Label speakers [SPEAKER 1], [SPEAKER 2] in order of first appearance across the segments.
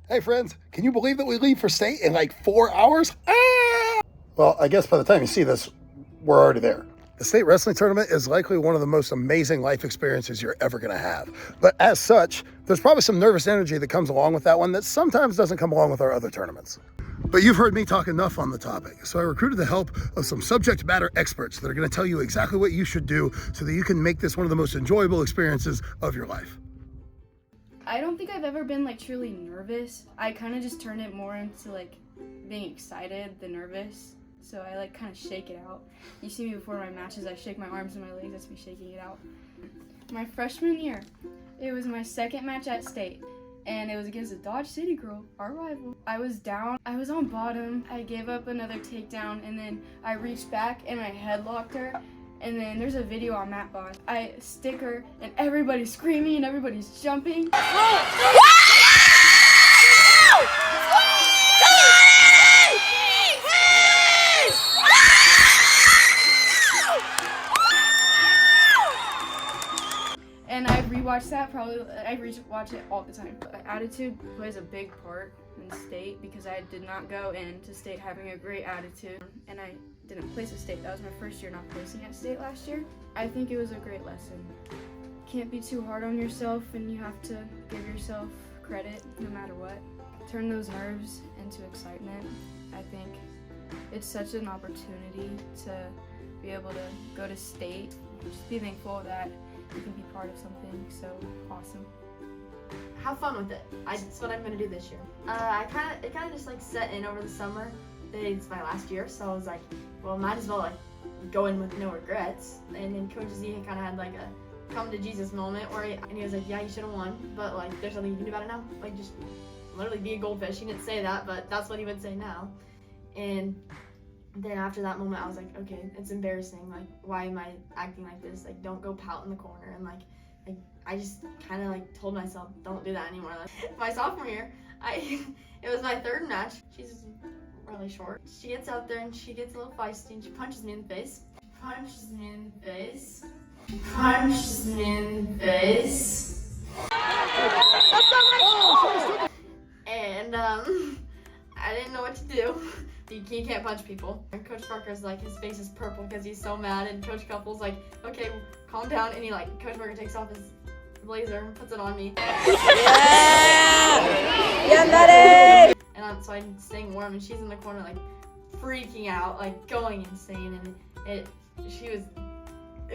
[SPEAKER 1] Hey friends, can you believe that we leave for state in like 4 hours? Ah! Well, I guess by the time you see this, we're already there. The state wrestling tournament is likely one of the most amazing life experiences you're ever gonna have. But as such, there's probably some nervous energy that comes along with that one that sometimes doesn't come along with our other tournaments. But you've heard me talk enough on the topic, so I recruited the help of some subject matter experts that are gonna tell you exactly what you should do so that you can make this one of the most enjoyable experiences of your life.
[SPEAKER 2] I don't think I've ever been like truly nervous. I kind of just turn it more into like being excited than nervous. So I like kind of shake it out. You see me before my matches, I shake my arms and my legs, that's me shaking it out. My freshman year, it was my second match at state. And it was against a Dodge City girl, our rival. I was down, I was on bottom, I gave up another takedown, and then I reached back and I headlocked her. And then there's a video on Matt Boss. I stick her and everybody's screaming and everybody's jumping. And I rewatch that I rewatch it all the time. Attitude plays a big part in state because I did not go into state having a great attitude, and I didn't place at state. That was my first year not placing at state last year. I think it was a great lesson. Can't be too hard on yourself, and you have to give yourself credit no matter what. Turn those nerves into excitement. I think it's such an opportunity to be able to go to state. Just be thankful that you can be part of something so awesome.
[SPEAKER 3] Have fun with it. That's what I'm gonna do this year. It kind of just like set in over the summer. It's my last year, so I was like, well, might as well like go in with no regrets. And then Coach Z kind of had like a come to Jesus moment where he was like, yeah, you should have won, but like there's nothing you can do about it now. Like just literally be a goldfish. He didn't say that, but that's what he would say now. And then after that moment, I was like, okay, it's embarrassing. Like, why am I acting like this? Like, don't go pout in the corner. And like I just kind of like told myself, don't do that anymore. Like my sophomore year, it was my third match. She's really short. She gets out there and she gets a little feisty and she punches me in the face. Punches me in the face. Punches me in the face. And I didn't know what to do. He can't punch people. And Coach Parker's like, his face is purple because he's so mad, and Coach Couple's like, okay, calm down, and Coach Parker takes off his blazer and puts it on me.
[SPEAKER 4] Yeah, buddy!
[SPEAKER 3] And so I'm staying warm, and she's in the corner like freaking out, like going insane, and it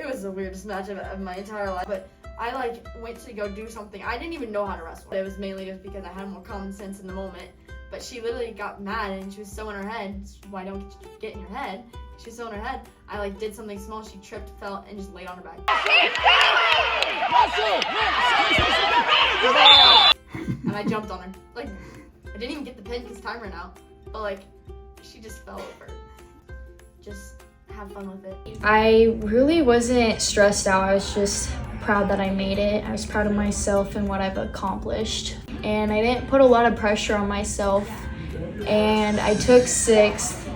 [SPEAKER 3] was the weirdest match of my entire life. But I like went to go do something. I didn't even know how to wrestle. It was mainly just because I had more common sense in the moment. But she literally got mad and she was so in her head. Why don't you get in your head? She was so in her head. I like did something small. She tripped, fell, and just laid on her back. And I jumped on her. Like I didn't even get the pin because time ran out. But like she just fell over. Just have fun with it.
[SPEAKER 5] I really wasn't stressed out. I was just proud that I made it. I was proud of myself and what I've accomplished. And I didn't put a lot of pressure on myself. And I took 6th.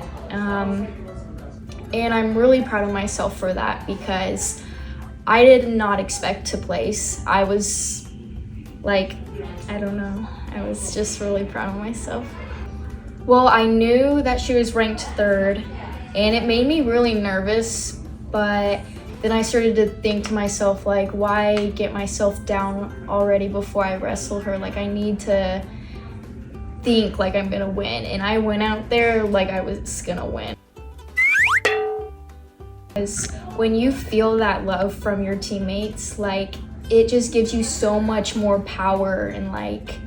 [SPEAKER 5] And I'm really proud of myself for that because I did not expect to place. I was like, I don't know. I was just really proud of myself. Well, I knew that she was ranked 3rd. And it made me really nervous, but then I started to think to myself, like, why get myself down already before I wrestle her? Like, I need to think like I'm gonna win. And I went out there like I was gonna win. Because when you feel that love from your teammates, like, it just gives you so much more power and like,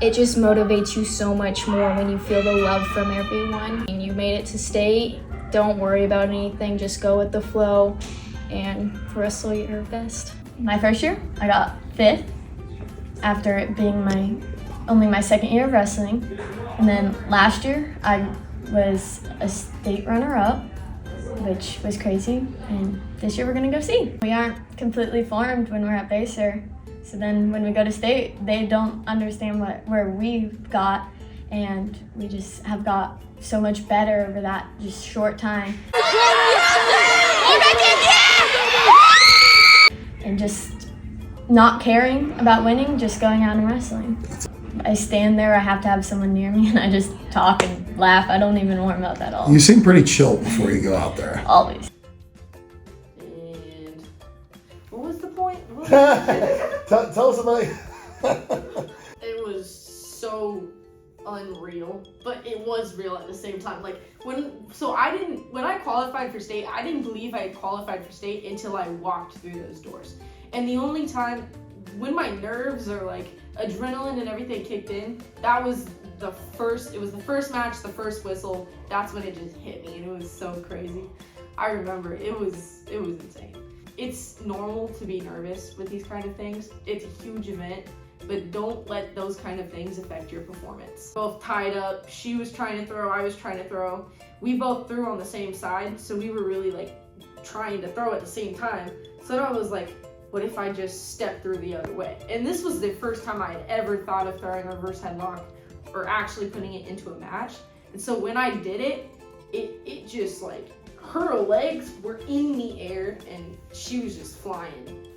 [SPEAKER 5] it just motivates you so much more when you feel the love from everyone. And you made it to state. Don't worry about anything, just go with the flow and wrestle your best.
[SPEAKER 6] My first year, I got 5th after it being only my second year of wrestling. And then last year, I was a state runner-up, which was crazy. And this year we're gonna go see. We aren't completely formed when we're at Baser. So then when we go to state, they don't understand where we've got, and we just have got so much better over that just short time. And just not caring about winning, just going out and wrestling. I stand there, I have to have someone near me, and I just talk and laugh. I don't even warm up at all.
[SPEAKER 1] You seem pretty chill before you go out there.
[SPEAKER 6] Always.
[SPEAKER 3] And what was the point?
[SPEAKER 1] Tell us about it.
[SPEAKER 3] It was so unreal, but it was real at the same time. Like when I qualified for state, I didn't believe I had qualified for state until I walked through those doors. And the only time when my nerves or like adrenaline and everything kicked in, it was the first match, the first whistle. That's when it just hit me, and it was so crazy. I remember it was insane. It's normal to be nervous with these kind of things. It's a huge event, but don't let those kind of things affect your performance. Both tied up, she was trying to throw, I was trying to throw. We both threw on the same side, so we were really like trying to throw at the same time. So I was like, what if I just step through the other way? And this was the first time I had ever thought of throwing a reverse headlock or actually putting it into a match. And so when I did it, it just like, her legs were in the air and she was just flying.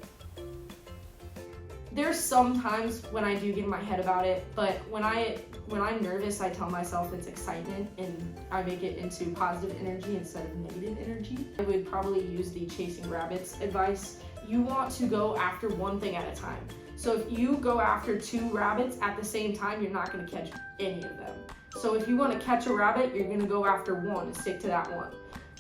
[SPEAKER 3] There's some times when I do get in my head about it, but when I'm nervous, I tell myself it's excitement and I make it into positive energy instead of negative energy. I would probably use the chasing rabbits advice. You want to go after one thing at a time. So if you go after 2 rabbits at the same time, you're not going to catch any of them. So if you want to catch a rabbit, you're going to go after one and stick to that one.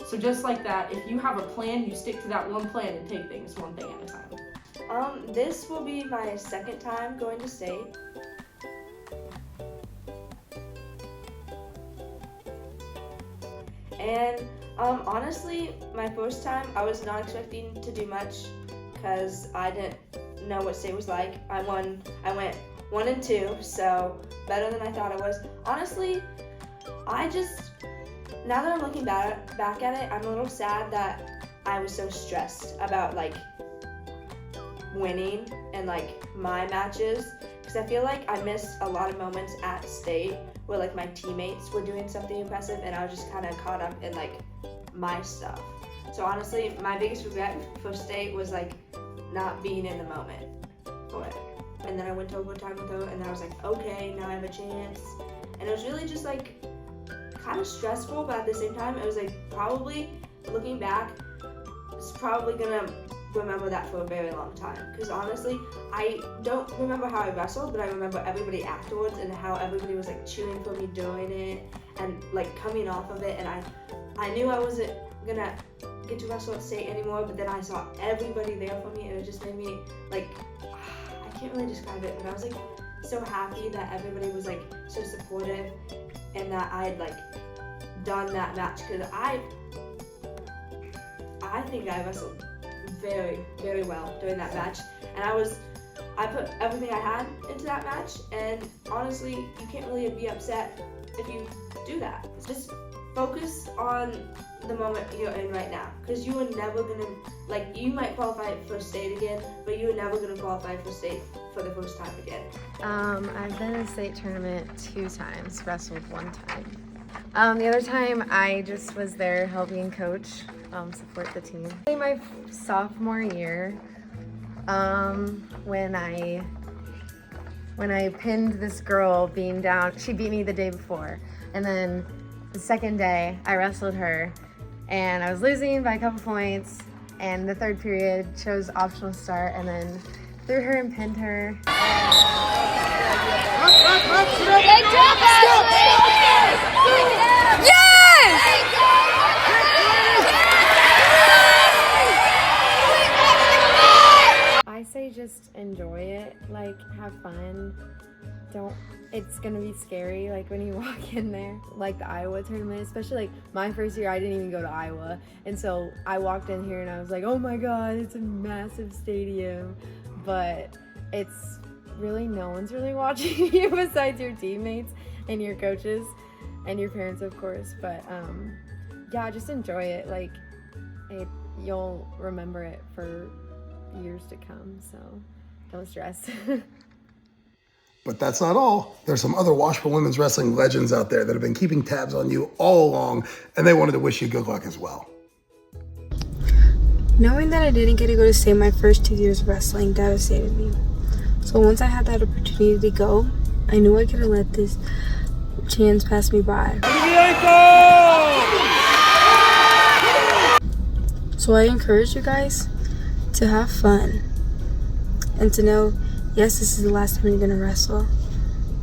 [SPEAKER 3] So just like that, if you have a plan, you stick to that one plan and take things one thing at a time.
[SPEAKER 4] This will be my second time going to state. And honestly, my first time, I was not expecting to do much because I didn't know what state was like. I went 1-2, so better than I thought it was. Honestly, now that I'm looking back at it, I'm a little sad that I was so stressed about like winning and like my matches, because I feel like I missed a lot of moments at state where like my teammates were doing something impressive and I was just kind of caught up in like my stuff. So honestly, my biggest regret for state was like not being in the moment for it. And then I went to overtime with her and I was like, okay, now I have a chance. And it was really just like kind of stressful, but at the same time, it was like probably, looking back, it's probably gonna remember that for a very long time. Because honestly, I don't remember how I wrestled, but I remember everybody afterwards and how everybody was like cheering for me doing it and like coming off of it. And I knew I wasn't gonna get to wrestle at state anymore, but then I saw everybody there for me and it just made me like, I can't really describe it, but I was like so happy that everybody was like so supportive and that I had like done that match, because I think I wrestled very, very well during that match, and I put everything I had into that match, and honestly, you can't really be upset if you do that. Just focus on the moment you're in right now, because you are never gonna, like, you might qualify for state again, but you're never gonna qualify for state for the first time again.
[SPEAKER 7] I've been in a state tournament 2 times, wrestled 1 time. The other time I just was there helping coach, support the team. In my sophomore year, when I pinned this girl being down, she beat me the day before, and then the second day I wrestled her and I was losing by a couple points, and the third period chose optional start and then threw her and pinned her. I say just enjoy it, like have fun. It's gonna be scary, like when you walk in there, like the Iowa tournament, especially like my first year, I didn't even go to Iowa, and so I walked in here and I was like, oh my god, it's a massive stadium, but it's really, no one's really watching you besides your teammates and your coaches and your parents, of course. But yeah, just enjoy it. Like you'll remember it for years to come, so don't stress.
[SPEAKER 1] But that's not all. There's some other Washburn women's wrestling legends out there that have been keeping tabs on you all along, and they wanted to wish you good luck as well.
[SPEAKER 8] Knowing that I didn't get to go to state my first 2 years of wrestling devastated me. So once I had that opportunity to go, I knew I couldn't let this chance pass me by. So I encourage you guys to have fun and to know, yes, this is the last time you're gonna wrestle,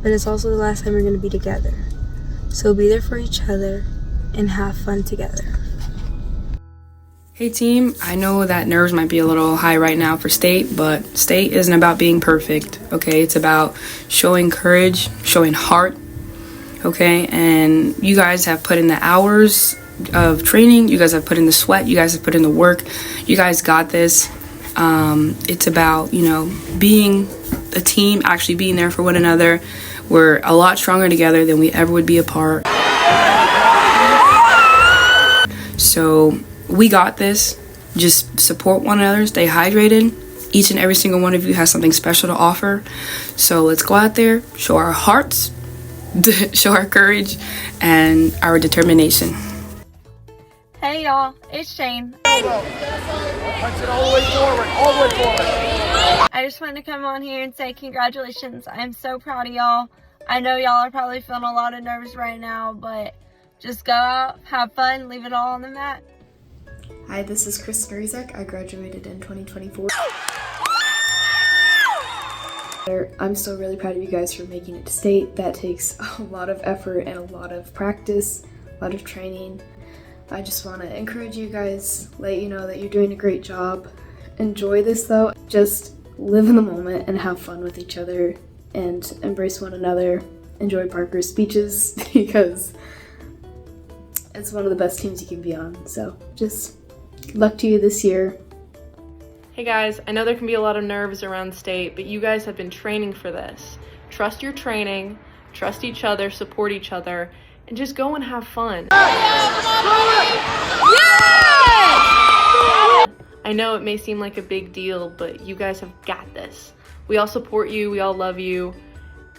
[SPEAKER 8] but it's also the last time you're gonna be together. So be there for each other and have fun together.
[SPEAKER 9] Hey team, I know that nerves might be a little high right now for state, but state isn't about being perfect, okay? It's about showing courage, showing heart, okay? And you guys have put in the hours of training, you guys have put in the sweat, you guys have put in the work, you guys got this. It's about, being a team, actually being there for one another. We're a lot stronger together than we ever would be apart. So we got this. Just support one another, stay hydrated. Each and every single one of you has something special to offer. So let's go out there, show our hearts, show our courage, and our determination.
[SPEAKER 10] Hey y'all, it's Shane.
[SPEAKER 1] Punch it all the way forward, all the way forward.
[SPEAKER 10] I just wanted to come on here and say congratulations. I'm so proud of y'all. I know y'all are probably feeling a lot of nerves right now, but just go out, have fun, leave it all on the mat.
[SPEAKER 11] Hi, this is Kristen Rizek. I graduated in 2024. I'm still really proud of you guys for making it to state. That takes a lot of effort and a lot of practice, a lot of training. I just want to encourage you guys, let you know that you're doing a great job. Enjoy this though. Just live in the moment and have fun with each other and embrace one another. Enjoy Parker's speeches because it's one of the best teams you can be on. So just good luck to you this year.
[SPEAKER 12] Hey guys, I know there can be a lot of nerves around state, but you guys have been training for this. Trust your training, trust each other, support each other, and just go and have fun. I know it may seem like a big deal, but you guys have got this. We all support you, we all love you,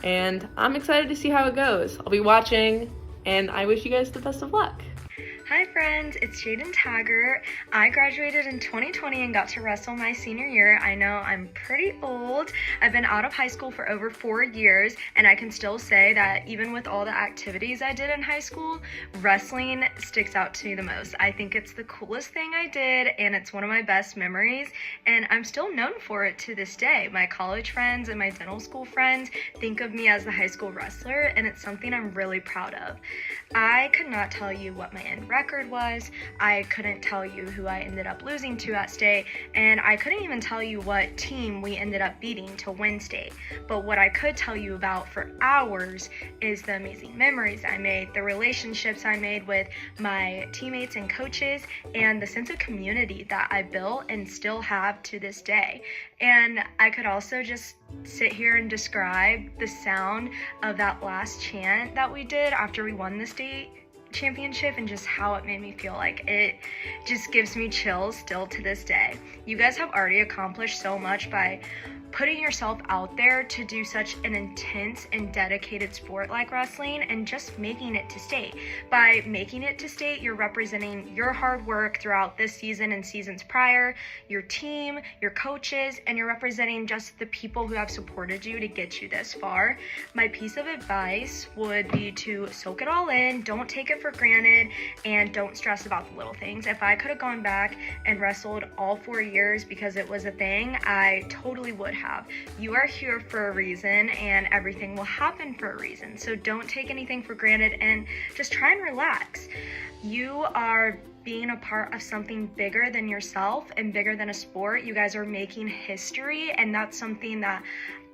[SPEAKER 12] and I'm excited to see how it goes. I'll be watching, and I wish you guys the best of luck.
[SPEAKER 13] Hi friends, it's Jaden Taggart. I graduated in 2020 and got to wrestle my senior year. I know I'm pretty old. I've been out of high school for over 4 years, and I can still say that even with all the activities I did in high school, wrestling sticks out to me the most. I think it's the coolest thing I did, and it's one of my best memories, and I'm still known for it to this day. My college friends and my dental school friends think of me as the high school wrestler, and it's something I'm really proud of. I could not tell you what my end record was. I couldn't tell you who I ended up losing to at state, and I couldn't even tell you what team we ended up beating to win state. But what I could tell you about for hours is the amazing memories I made, the relationships I made with my teammates and coaches, and the sense of community that I built and still have to this day. And I could also just sit here and describe the sound of that last chant that we did after we won the state championship and just how it made me feel. Like, it just gives me chills still to this day. You guys have already accomplished so much by putting yourself out there to do such an intense and dedicated sport like wrestling and just making it to state. By making it to state, you're representing your hard work throughout this season and seasons prior, your team, your coaches, and you're representing just the people who have supported you to get you this far. My piece of advice would be to soak it all in, don't take it for granted, and don't stress about the little things. If I could have gone back and wrestled all 4 years because it was a thing, I totally would have. You are here for a reason, and everything will happen for a reason. So don't take anything for granted and just try and relax. You are being a part of something bigger than yourself and bigger than a sport. You guys are making history, and that's something that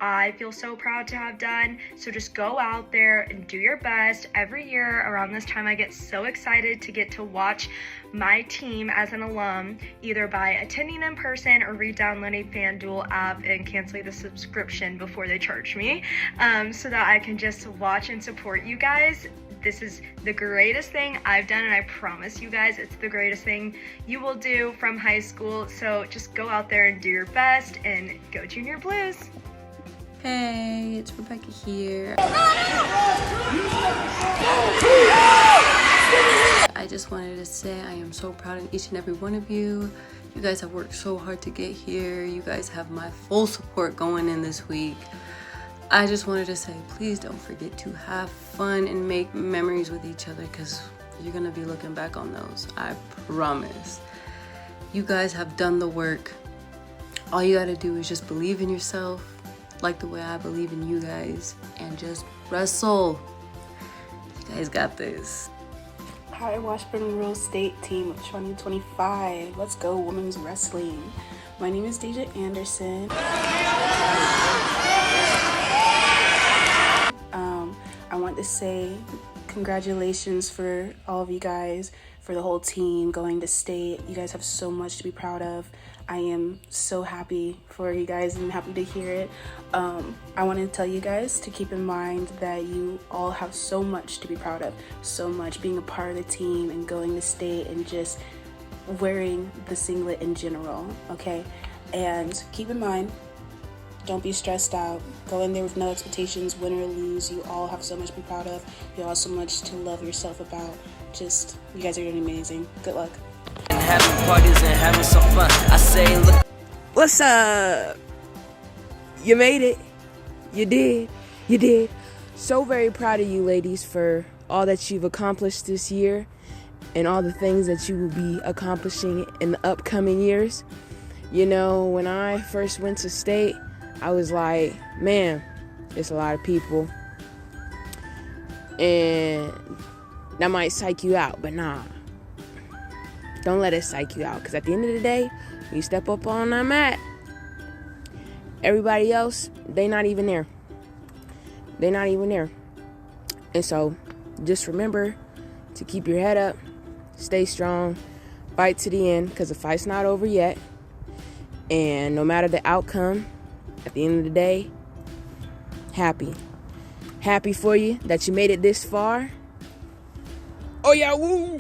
[SPEAKER 13] I feel so proud to have done. So just go out there and do your best. Every year around this time, I get so excited to get to watch my team as an alum, either by attending in person or re-downloading FanDuel app and canceling the subscription before they charge me, so that I can just watch and support you guys. This is the greatest thing I've done, and I promise you guys it's the greatest thing you will do from high school. So just go out there and do your best, and go Junior Blues.
[SPEAKER 14] Hey, it's Rebecca here. I just wanted to say I am so proud of each and every one of you. You guys have worked so hard to get here. You guys have my full support going in this week. I just wanted to say, please don't forget to have fun and make memories with each other, because you're gonna be looking back on those. I promise. You guys have done the work. All you gotta do is just believe in yourself, like the way I believe in you guys, and just wrestle. You guys got this.
[SPEAKER 15] Hi, Washburn Rural State Team of 2025. Let's go, women's wrestling. My name is Deja Anderson. I want to say congratulations for all of you guys, for the whole team going to state. You guys have so much to be proud of. I am so happy for you guys and happy to hear it. I want to tell you guys to keep in mind that you all have so much to be proud of. So much, being a part of the team and going to state and just wearing the singlet in general, okay? And keep in mind, don't be stressed out. Go in there with no expectations, win or lose. You all have so much to be proud of. You all have so much to love yourself about. Just, you guys are doing amazing. Good luck.
[SPEAKER 16] And having parties and having some fun. I say, look.
[SPEAKER 17] What's up? You made it. You did. You did. So very proud of you ladies for all that you've accomplished this year and all the things that you will be accomplishing in the upcoming years. You know, when I first went to state, I was like, man, it's a lot of people. And that might psych you out, but nah. Don't let it psych you out, because at the end of the day, when you step up on that mat, everybody else, they not even there. They're not even there. And so, just remember to keep your head up, stay strong, fight to the end, because the fight's not over yet. And no matter the outcome, at the end of the day, happy. Happy for you that you made it this far. Oh yeah, woo!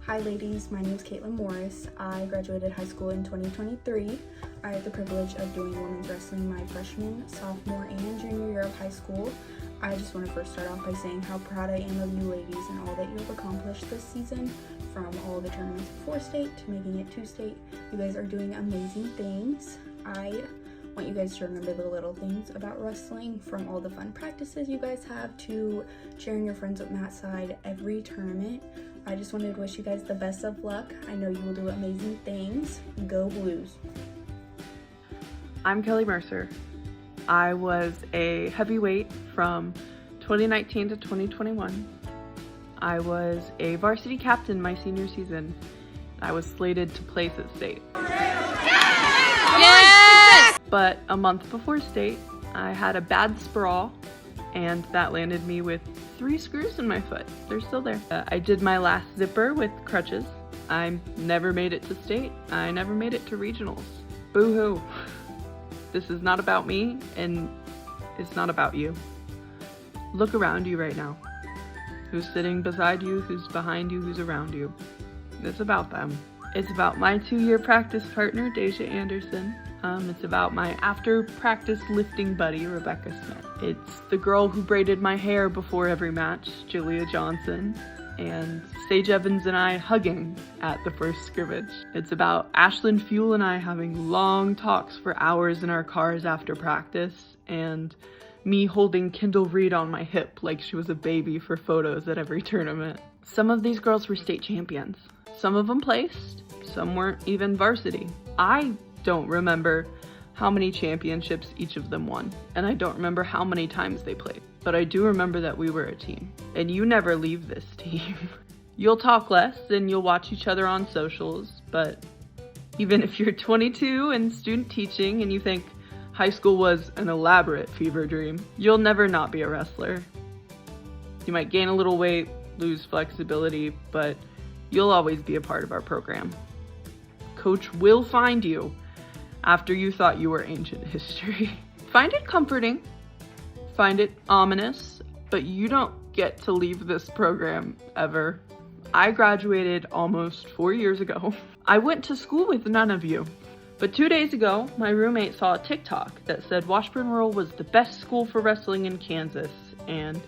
[SPEAKER 18] Hi ladies, my name is Caitlin Morris. I graduated high school in 2023. I had the privilege of doing women's wrestling my freshman, sophomore, and junior year of high school. I just want to first start off by saying how proud I am of you ladies and all that you have accomplished this season, from all the tournaments before state to making it to state. You guys are doing amazing things. I want you guys to remember the little things about wrestling, from all the fun practices you guys have to cheering your friends up mat side every tournament. I just wanted to wish you guys the best of luck. I know you will do amazing things. Go Blues.
[SPEAKER 12] I'm Kelly Mercer. I was a heavyweight from 2019 to 2021. I was a varsity captain my senior season. I was slated to place at state. Yes! But a month before state, I had a bad sprawl, and that landed me with 3 screws in my foot. They're still there. I did my last zipper with crutches. I never made it to state. I never made it to regionals. Boo-hoo. This is not about me, and it's not about you. Look around you right now. Who's sitting beside you, who's behind you, who's around you. It's about them. It's about my 2-year practice partner, Deja Anderson. It's about my after practice lifting buddy, Rebecca Smith. It's the girl who braided my hair before every match, Julia Johnson. And Sage Evans and I hugging at the first scrimmage. It's about Ashlyn Fuel and I having long talks for hours in our cars after practice, and me holding Kendall Reed on my hip like she was a baby for photos at every tournament. Some of these girls were state champions. Some of them placed, some weren't even varsity. I don't remember how many championships each of them won, and I don't remember how many times they played. But I do remember that we were a team, and you never leave this team. You'll talk less and you'll watch each other on socials, but even if you're 22 and student teaching and you think high school was an elaborate fever dream, you'll never not be a wrestler. You might gain a little weight, lose flexibility, but you'll always be a part of our program. Coach will find you after you thought you were ancient history. Find it comforting, find it ominous, but you don't get to leave this program ever. I graduated almost 4 years ago. I went to school with none of you. But 2 days ago, my roommate saw a TikTok that said Washburn Rural was the best school for wrestling in Kansas. And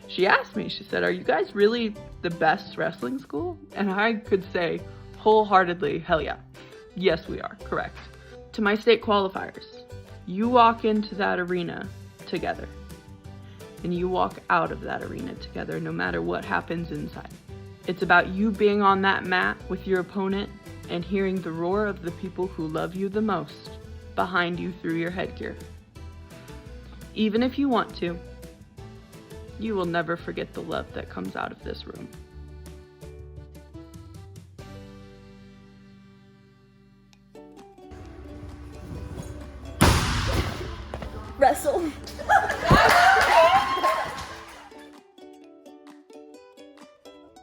[SPEAKER 12] she asked me, she said, "Are you guys really the best wrestling school?" And I could say wholeheartedly, hell yeah. Yes, we are, correct. To my state qualifiers, you walk into that arena together. And you walk out of that arena together no matter what happens inside. It's about you being on that mat with your opponent and hearing the roar of the people who love you the most behind you through your headgear. Even if you want to, you will never forget the love that comes out of this room.
[SPEAKER 10] Wrestle.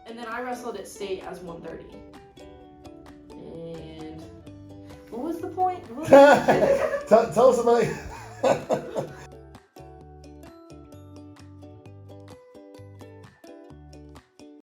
[SPEAKER 12] And then I wrestled at state as 130. And what was the point?
[SPEAKER 1] Tell us about